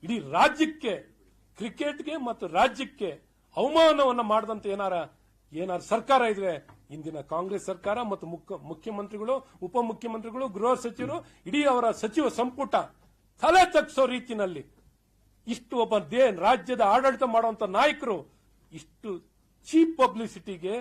ಇಡೀ ರಾಜ್ಯಕ್ಕೆ, ಕ್ರಿಕೆಟ್ಗೆ ಮತ್ತು ರಾಜ್ಯಕ್ಕೆ ಅವಮಾನವನ್ನು ಮಾಡದಂತ ಏನಾರ ಸರ್ಕಾರ ಇದ್ರೆ ಇಂದಿನ ಕಾಂಗ್ರೆಸ್ ಸರ್ಕಾರ ಮತ್ತು ಮುಖ್ಯಮಂತ್ರಿಗಳು, ಉಪಮುಖ್ಯಮಂತ್ರಿಗಳು, ಗೃಹ ಸಚಿವರು, ಇಡೀ ಅವರ ಸಚಿವ ಸಂಪುಟ ತಲೆ ತಗ್ಸೋ ರೀತಿಯಲ್ಲಿ ಇಷ್ಟು ಒಬ್ಬ ರಾಜ್ಯದ ಆಡಳಿತ ಮಾಡುವಂತ ನಾಯಕರು ಇಷ್ಟು ಚೀಪ್ ಪಬ್ಲಿಸಿಟಿಗೆ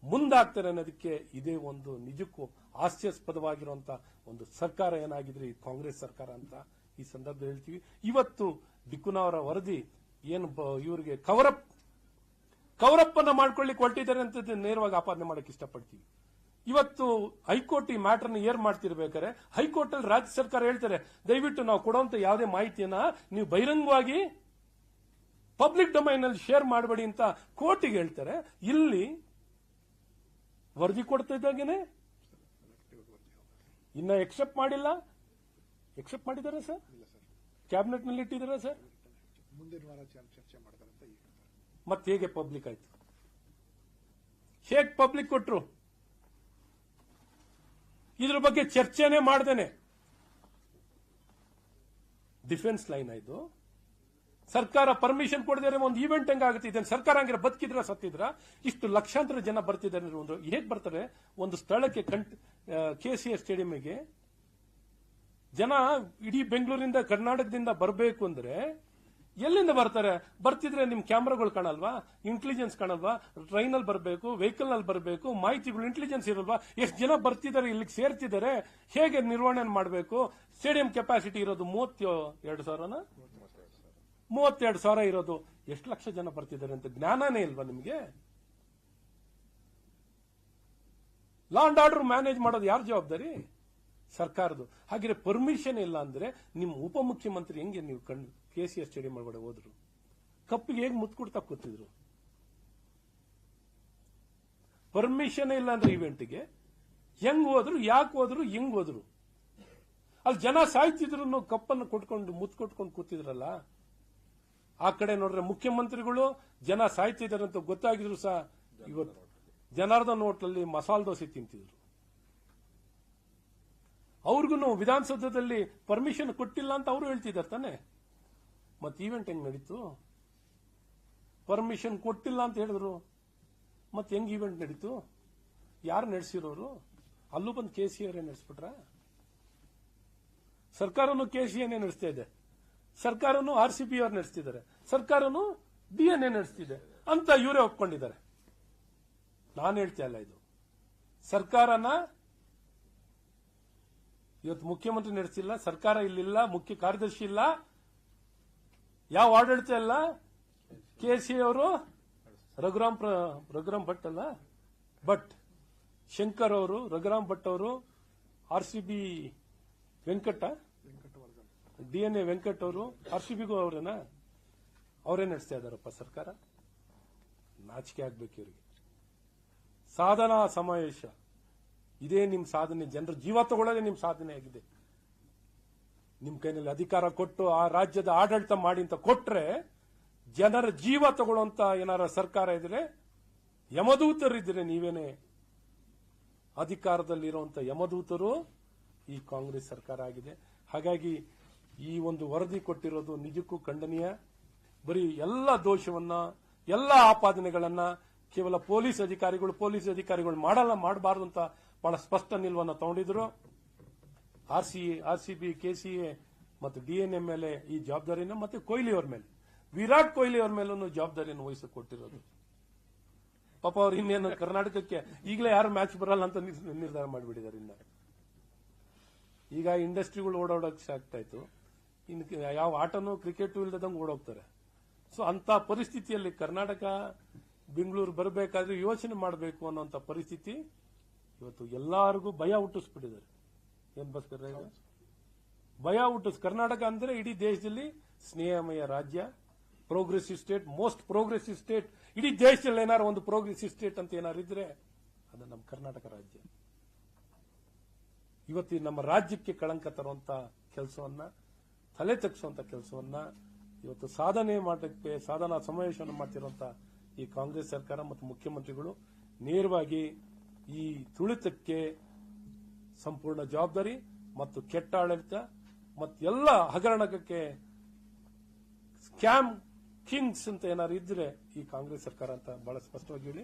ಮುಂದಾಗ್ತಾರೆ ಅನ್ನೋದಕ್ಕೆ ಇದೇ ಒಂದು ನಿಜಕ್ಕೂ ಹಾಸ್ಯಾಸ್ಪದವಾಗಿರುವಂತಹ ಒಂದು ಸರ್ಕಾರ ಏನಾಗಿದ್ರೆ ಈ ಕಾಂಗ್ರೆಸ್ ಸರ್ಕಾರ ಅಂತ ಈ ಸಂದರ್ಭದಲ್ಲಿ ಹೇಳ್ತೀವಿ. ಇವತ್ತು ದಿಕ್ಕುನವರ ವರದಿ ಏನು ಇವರಿಗೆ ಕವರಪ್ಪನ್ನ ಮಾಡ್ಕೊಳ್ಳಿಕ್ಕೆ ಹೊರಟಿದ್ದಾರೆ ಅಂತ ನೇರವಾಗಿ ಆಪಾದನೆ ಮಾಡಕ್ಕೆ ಇಷ್ಟಪಡ್ತೀವಿ. ಇವತ್ತು ಹೈಕೋರ್ಟ್ ಈ ಮ್ಯಾಟರ್ನ ಏರ್ ಮಾಡ್ತಿರ್ಬೇಕಾದ್ರೆ ಹೈಕೋರ್ಟ್ ಅಲ್ಲಿ ರಾಜ್ಯ ಸರ್ಕಾರ ಹೇಳ್ತಾರೆ, ದಯವಿಟ್ಟು ನಾವು ಕೊಡುವಂತ ಯಾವುದೇ ಮಾಹಿತಿಯನ್ನ ನೀವು ಬಹಿರಂಗವಾಗಿ ಪಬ್ಲಿಕ್ ಡೊಮೈನ್ ಅಲ್ಲಿ ಶೇರ್ ಮಾಡಬೇಡಿ ಅಂತ ಕೋರ್ಟಿಗೆ ಹೇಳ್ತಾರೆ. ಇಲ್ಲಿ ವರದಿ ಕೊಡ್ತಾ ಇದ್ದಾಗೇನೆ ಇನ್ನ ಎಕ್ಸೆಪ್ಟ್ ಮಾಡಿಲ್ಲ. ಎಕ್ಸೆಪ್ಟ್ ಮಾಡಿದ್ದಾರೆ ಸರ್, ಕ್ಯಾಬಿನೆಟ್ ನಲ್ಲಿ ಇಟ್ಟಿದ್ದಾರೆ ಸರ್, ಮುಂದಿನ ವಾರ ಚರ್ಚೆ ಮಾಡ್ತಾರೆ ಅಂತ. ಮತ್ತೆ ಹೇಗೆ ಪಬ್ಲಿಕ್ ಆಯ್ತು? ಹೇಗೆ ಪಬ್ಲಿಕ್ ಕೊಟ್ರು? ಇದ್ರ ಬಗ್ಗೆ ಚರ್ಚೆನೇ ಮಾಡ್ದೇನೆ ಡಿಫೆನ್ಸ್ ಲೈನ್ ಆಯ್ತು. ಸರ್ಕಾರ ಪರ್ಮಿಷನ್ ಕೊಡದೇ ಒಂದು ಈವೆಂಟ್ ಹೆಂಗಾಗುತ್ತೆ? ಇದನ್ನು ಸರ್ಕಾರ ಹಂಗಿರ ಬದುಕಿದ್ರ ಸತ್ತಿದ್ರ? ಇಷ್ಟು ಲಕ್ಷಾಂತರ ಜನ ಬರ್ತಿದ್ದಾರೆ. ಒಂದು ಹೇಗೆ ಬರ್ತಾರೆ ಒಂದು ಸ್ಥಳಕ್ಕೆ? ಕೆಸಿಆರ್ ಸ್ಟೇಡಿಯಂಗೆ ಜನ ಇಡೀ ಬೆಂಗಳೂರಿಂದ ಕರ್ನಾಟಕದಿಂದ ಬರಬೇಕು ಅಂದ್ರೆ ಎಲ್ಲಿಂದ ಬರ್ತಾರೆ? ಬರ್ತಿದ್ರೆ ನಿಮ್ ಕ್ಯಾಮ್ರಾಗಳು ಕಾಣಲ್ವಾ? ಇಂಟೆಲಿಜೆನ್ಸ್ ಕಾಣಲ್ವಾ? ಟ್ರೈನ್ ಅಲ್ಲಿ ಬರಬೇಕು, ವೆಹಿಕಲ್ ನಲ್ಲಿ ಬರಬೇಕು, ಮಾಹಿತಿಗಳು ಇಂಟೆಲಿಜೆನ್ಸ್ ಇರಲ್ವಾ? ಎಷ್ಟು ಜನ ಬರ್ತಿದ್ದಾರೆ, ಇಲ್ಲಿಗೆ ಸೇರ್ತಿದ್ದಾರೆ, ಹೇಗೆ ನಿರ್ವಹಣೆ ಮಾಡಬೇಕು? ಸ್ಟೇಡಿಯಂ ಕೆಪಾಸಿಟಿ ಇರೋದು 32,000 ಇರೋದು, ಎಷ್ಟು ಲಕ್ಷ ಜನ ಬರ್ತಿದ್ದಾರೆ ಅಂತ ಜ್ಞಾನನೇ ಇಲ್ವಾ ನಿಮಗೆ? ಲಾ ಅಂಡ್ ಆರ್ಡರ್ ಮ್ಯಾನೇಜ್ ಮಾಡೋದು ಯಾರ ಜವಾಬ್ದಾರಿ? ಸರ್ಕಾರದ್ದು. ಹಾಗೆ ಪರ್ಮಿಷನ್ ಇಲ್ಲ ಅಂದ್ರೆ ನಿಮ್ಮ ಉಪಮುಖ್ಯಮಂತ್ರಿ ಹೆಂಗೆ ನೀವು ಕೆಸಿಆರ್ ಸ್ಟೇಡಿಯಂ ಒಳಗಡೆ ಹೋದ್ರು? ಕಪ್ಪಿಗೆ ಹೇಗೆ ಮುತ್ಕೊಡ್ತಾ ಕೂತಿದ್ರು? ಪರ್ಮಿಷನ್ ಇಲ್ಲ ಅಂದ್ರೆ ಇವೆಂಟ್ಗೆ ಹೆಂಗ್ ಹೋದ್ರು, ಯಾಕೆ ಹೋದ್ರು, ಹೆಂಗ್ ಹೋದ್ರು? ಅಲ್ಲಿ ಜನ ಸಾಯ್ತಿದ್ರು, ಕಪ್ಪನ್ನು ಕೊಟ್ಕೊಂಡು ಮುತ್ಕೊಟ್ಕೊಂಡು ಕೂತಿದ್ರಲ್ಲ. ಆ ಕಡೆ ನೋಡ್ರೆ ಮುಖ್ಯಮಂತ್ರಿಗಳು ಜನ ಸಾಯ್ತಿದ್ದಾರೆ ಅಂತ ಗೊತ್ತಾಗಿದ್ರು ಸಹ ಇವತ್ತು ಜನಾರ್ದನ್ ಹೋಟ್ಲಲ್ಲಿ ಮಸಾಲೆ ದೋಸೆ ತಿಂತಿದ್ರು. ಅವ್ರಿಗೂ ವಿಧಾನಸೌಧದಲ್ಲಿ ಪರ್ಮಿಷನ್ ಕೊಟ್ಟಿಲ್ಲ ಅಂತ ಅವರು ಹೇಳ್ತಿದ್ದಾರೆ ತಾನೆ. ಮತ್ತೆ ಈವೆಂಟ್ ಹೆಂಗ್ ನಡೀತು? ಪರ್ಮಿಷನ್ ಕೊಟ್ಟಿಲ್ಲ ಅಂತ ಹೇಳಿದ್ರು, ಮತ್ತೆ ಹೆಂಗ್ ಈವೆಂಟ್ ನಡೀತು? ಯಾರು ನಡೆಸಿರೋರು? ಅಲ್ಲೂ ಬಂದು ಕೆಸಿಆರ್ ನಡೆಸ್ಬಿಟ್ರ? ಸರ್ಕಾರನು ಕೆಸಿಎನ್ಎ ನಡೆಸ್ತಾ ಇದೆ, ಸರ್ಕಾರನು ಆರ್ಸಿಬಿ ಅವ್ರು ನಡೆಸ್ತಿದ್ದಾರೆ, ಸರ್ಕಾರನು ಡಿಎನ್ಎ ನಡೆಸ್ತಿದೆ ಅಂತ ಇವರೇ ಒಪ್ಕೊಂಡಿದ್ದಾರೆ. ನಾನು ಹೇಳ್ತಾ ಇಲ್ಲ, ಇದು ಸರ್ಕಾರನ ಇವತ್ತು ಮುಖ್ಯಮಂತ್ರಿ ನಡೆಸಿಲ್ಲ, ಸರ್ಕಾರ ಇಲ್ಲಿಲ್ಲ, ಮುಖ್ಯ ಕಾರ್ಯದರ್ಶಿ ಇಲ್ಲ, ಯಾವ ಆಡಳಿತ ಇಲ್ಲ. ಕೆಸಿ ಅವರು ರಘುರಾಮ್ ಭಟ್ ಅಲ್ಲ, ಶಂಕರ್ ಅವರು, ರಘುರಾಮ್ ಭಟ್ ಅವರು, ಆರ್ಸಿಬಿ ಡಿಎನ್ಎ ವೆಂಕಟ್ ಅವರು, ಆರ್ಸಿಬಿಗೂ ಅವರೇ ನಡೆಸ್ತಾ ಇದಾರಪ್ಪ ಸರ್ಕಾರ. ನಾಚಿಕೆ ಆಗ್ಬೇಕು ಇವರಿಗೆ. ಸಾಧನಾ ಸಮಾವೇಶ ಇದೇ ನಿಮ್ ಸಾಧನೆ. ಜನರ ಜೀವ ತಗೊಳ್ಳೋದೇ ನಿಮ್ ಸಾಧನೆ ಆಗಿದೆ. ನಿಮ್ ಕೈನಲ್ಲಿ ಅಧಿಕಾರ ಕೊಟ್ಟು ಆ ರಾಜ್ಯದ ಆಡಳಿತ ಮಾಡಿ ಅಂತ ಕೊಟ್ರೆ, ಜನರ ಜೀವ ತಗೊಳ್ಳುವಂತ ಏನಾರ ಸರ್ಕಾರ ಇದ್ರೆ, ಯಮದೂತರಿದ್ರೆ ನೀವೇನೆ ಅಧಿಕಾರದಲ್ಲಿರುವಂತ ಯಮದೂತರು ಈ ಕಾಂಗ್ರೆಸ್ ಸರ್ಕಾರ ಆಗಿದೆ. ಹಾಗಾಗಿ ಈ ಒಂದು ವರದಿ ಕೊಟ್ಟಿರೋದು ನಿಜಕ್ಕೂ ಖಂಡನೀಯ. ಬರೀ ಎಲ್ಲ ದೋಷವನ್ನ, ಎಲ್ಲ ಆಪಾದನೆಗಳನ್ನ ಕೇವಲ ಪೊಲೀಸ್ ಅಧಿಕಾರಿಗಳು ಮಾಡಬಾರದು ಅಂತ ಬಹಳ ಸ್ಪಷ್ಟ ನಿಲುವನ್ನು ತಗೊಂಡಿದ್ರು. ಆರ್ಸಿಬಿ, ಕೆಸಿಎ ಮತ್ತು ಡಿಎನ್ಎ ಮೇಲೆ ಈ ಜವಾಬ್ದಾರಿನ, ಮತ್ತೆ ಕೊಹ್ಲಿ ಅವರ ಮೇಲೆ, ವಿರಾಟ್ ಕೊಹ್ಲಿ ಅವರ ಮೇಲೂ ಜವಾಬ್ದಾರಿಯನ್ನು ವಹಿಸಿಕೊಟ್ಟಿರೋದು. ಪಾಪ ಅವ್ರು ಇನ್ನೇನು ಕರ್ನಾಟಕಕ್ಕೆ ಈಗಲೇ ಯಾರು ಮ್ಯಾಚ್ ಬರಲ್ಲ ಅಂತ ನಿರ್ಧಾರ ಮಾಡಿಬಿಟ್ಟಿದ್ದಾರೆ. ಈಗ ಇಂಡಸ್ಟ್ರಿಗಳು ಓಡಾಡೋಕೆ ಆಗ್ತಾ ಇತ್ತು, ಇನ್ನು ಯಾವ ಆಟನೂ ಕ್ರಿಕೆಟ್ ಇಲ್ಲದಂಗೆ ಓಡೋಗ್ತಾರೆ. ಸೊ ಅಂತ ಪರಿಸ್ಥಿತಿಯಲ್ಲಿ ಕರ್ನಾಟಕ ಬೆಂಗಳೂರು ಬರಬೇಕಾದ್ರೆ ಯೋಚನೆ ಮಾಡಬೇಕು ಅನ್ನೋಂಥ ಪರಿಸ್ಥಿತಿ ಇವತ್ತು ಎಲ್ಲರಿಗೂ ಭಯ ಹುಟ್ಟಿಸ್ಬಿಟ್ಟಿದ್ದಾರೆ. ಏನ್ ಭಾಸ್ಕರ್ ಭಯ ಕರ್ನಾಟಕ ಅಂದ್ರೆ ಇಡೀ ದೇಶದಲ್ಲಿ ಸ್ನೇಹಮಯ ರಾಜ್ಯ, progressive state, most progressive state. ಇಡೀ ದೇಶದಲ್ಲಿ ಏನಾರು ಒಂದು ಪ್ರೋಗ್ರೆಸಿವ್ ಸ್ಟೇಟ್ ಅಂತ ಏನಾರು ಇದ್ರೆ ಅದು ನಮ್ಮ ಕರ್ನಾಟಕ ರಾಜ್ಯ. ಇವತ್ತು ನಮ್ಮ ರಾಜ್ಯಕ್ಕೆ ಕಳಂಕ ತರುವಂತ ಕೆಲಸವನ್ನ, ತಲೆ ತಗ್ಸುವಂತ ಕೆಲಸವನ್ನ ಇವತ್ತು ಸಾಧನೆ ಮಾಡಕ್ಕೆ ಸಾಧನಾ ಸಮಾವೇಶವನ್ನು ಮಾಡ್ತಿರುವಂತ ಈ ಕಾಂಗ್ರೆಸ್ ಸರ್ಕಾರ ಮತ್ತು ಮುಖ್ಯಮಂತ್ರಿಗಳು ನೇರವಾಗಿ ಈ ತುಳಿತಕ್ಕೆ ಸಂಪೂರ್ಣ ಜವಾಬ್ದಾರಿ ಮತ್ತು ಕೆಟ್ಟ ಆಡಳಿತ ಮತ್ತು ಎಲ್ಲ ಹಗರಣಕ್ಕೆ ಕ್ಯಾಮ್ ಕಿಂಗ್ಸ್ ಅಂತ ಏನಾದ್ರು ಇದ್ರೆ ಈ ಕಾಂಗ್ರೆಸ್ ಸರ್ಕಾರ ಅಂತ ಬಹಳ ಸ್ಪಷ್ಟವಾಗಿ ಹೇಳಿ.